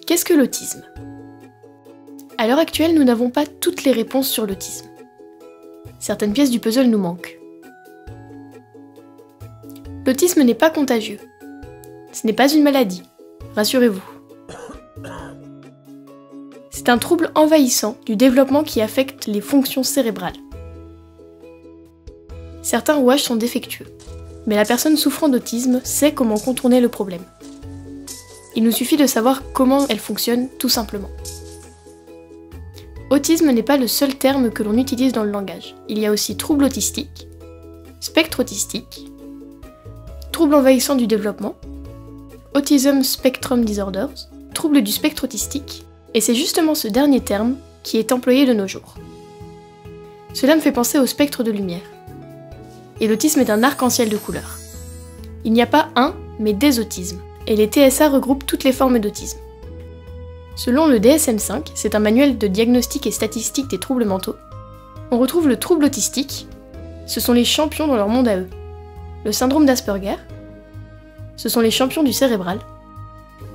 Qu'est-ce que l'autisme? À l'heure actuelle, nous n'avons pas toutes les réponses sur l'autisme. Certaines pièces du puzzle nous manquent. L'autisme n'est pas contagieux. Ce n'est pas une maladie, rassurez-vous. C'est un trouble envahissant du développement qui affecte les fonctions cérébrales. Certains rouages sont défectueux, mais la personne souffrant d'autisme sait comment contourner le problème. Il nous suffit de savoir comment elle fonctionne, tout simplement. Autisme n'est pas le seul terme que l'on utilise dans le langage. Il y a aussi trouble autistique, spectre autistique, trouble envahissant du développement, Autism Spectrum Disorders, trouble du spectre autistique, et c'est justement ce dernier terme qui est employé de nos jours. Cela me fait penser au spectre de lumière. Et l'autisme est un arc-en-ciel de couleurs. Il n'y a pas un, mais des autismes, et les TSA regroupent toutes les formes d'autisme. Selon le DSM-5, c'est un manuel de diagnostic et statistique des troubles mentaux, on retrouve le trouble autistique, ce sont les champions dans leur monde à eux. Le syndrome d'Asperger, ce sont les champions du cérébral,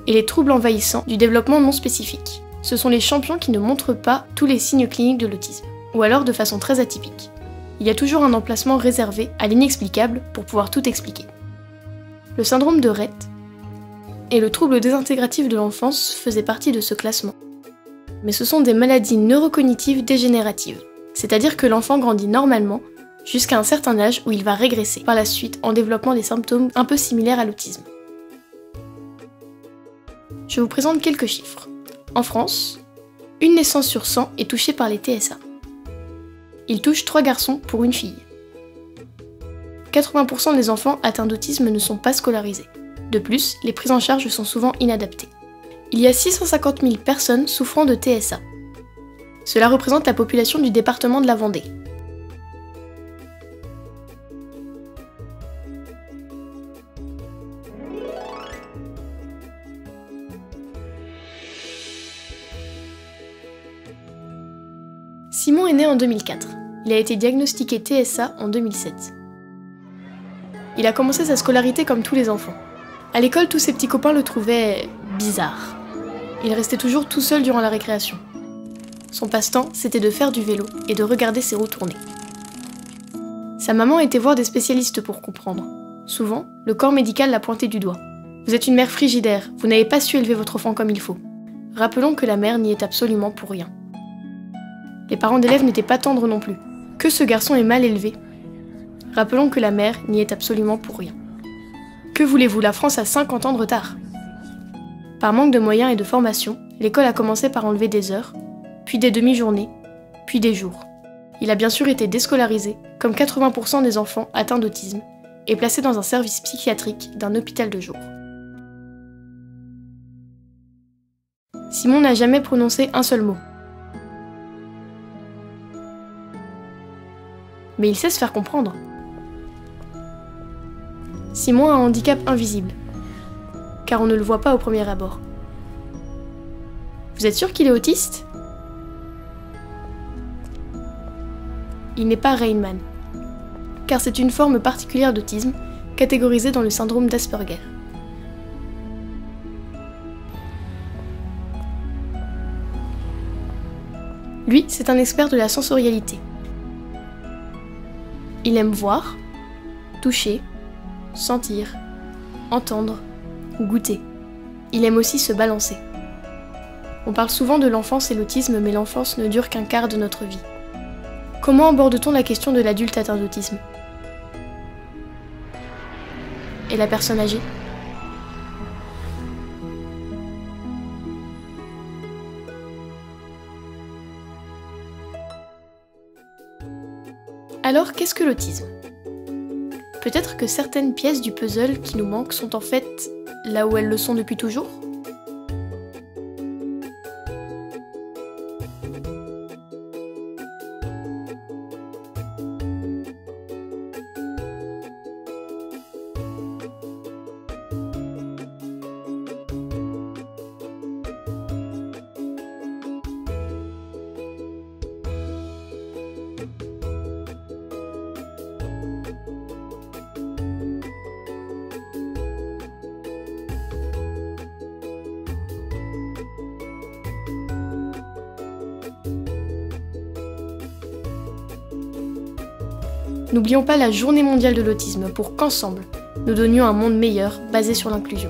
et les troubles envahissants du développement non spécifique, ce sont les champions qui ne montrent pas tous les signes cliniques de l'autisme, ou alors de façon très atypique. Il y a toujours un emplacement réservé à l'inexplicable pour pouvoir tout expliquer. Le syndrome de Rett et le trouble désintégratif de l'enfance faisaient partie de ce classement. Mais ce sont des maladies neurocognitives dégénératives, c'est-à-dire que l'enfant grandit normalement jusqu'à un certain âge où il va régresser par la suite en développant des symptômes un peu similaires à l'autisme. Je vous présente quelques chiffres. En France, une naissance sur 100 est touchée par les TSA. Il touche 3 garçons pour une fille. 80% des enfants atteints d'autisme ne sont pas scolarisés. De plus, les prises en charge sont souvent inadaptées. Il y a 650 000 personnes souffrant de TSA. Cela représente la population du département de la Vendée. Simon est né en 2004. Il a été diagnostiqué TSA en 2007. Il a commencé sa scolarité comme tous les enfants. À l'école, tous ses petits copains le trouvaient bizarre. Il restait toujours tout seul durant la récréation. Son passe-temps, c'était de faire du vélo et de regarder ses roues tourner. Sa maman était voir des spécialistes pour comprendre. Souvent, le corps médical l'a pointé du doigt. Vous êtes une mère frigidaire, vous n'avez pas su élever votre enfant comme il faut. Rappelons que la mère n'y est absolument pour rien. Les parents d'élèves n'étaient pas tendres non plus. Que ce garçon est mal élevé. Rappelons que la mère n'y est absolument pour rien. Que voulez-vous, la France a 50 ans de retard. Par manque de moyens et de formation, l'école a commencé par enlever des heures, puis des demi-journées, puis des jours. Il a bien sûr été déscolarisé, comme 80% des enfants atteints d'autisme, et placé dans un service psychiatrique d'un hôpital de jour. Simon n'a jamais prononcé un seul mot. Mais il sait se faire comprendre. Simon a un handicap invisible, car on ne le voit pas au premier abord. Vous êtes sûr qu'il est autiste? Il n'est pas Rain Man, car c'est une forme particulière d'autisme, catégorisée dans le syndrome d'Asperger. Lui, c'est un expert de la sensorialité. Il aime voir, toucher, sentir, entendre, goûter. Il aime aussi se balancer. On parle souvent de l'enfance et l'autisme, mais l'enfance ne dure qu'un quart de notre vie. Comment aborde-t-on la question de l'adulte atteint d'autisme? Et la personne âgée? Alors, qu'est-ce que l'autisme? Peut-être que certaines pièces du puzzle qui nous manquent sont en fait là où elles le sont depuis toujours? N'oublions pas la Journée mondiale de l'autisme pour qu'ensemble, nous donnions un monde meilleur basé sur l'inclusion.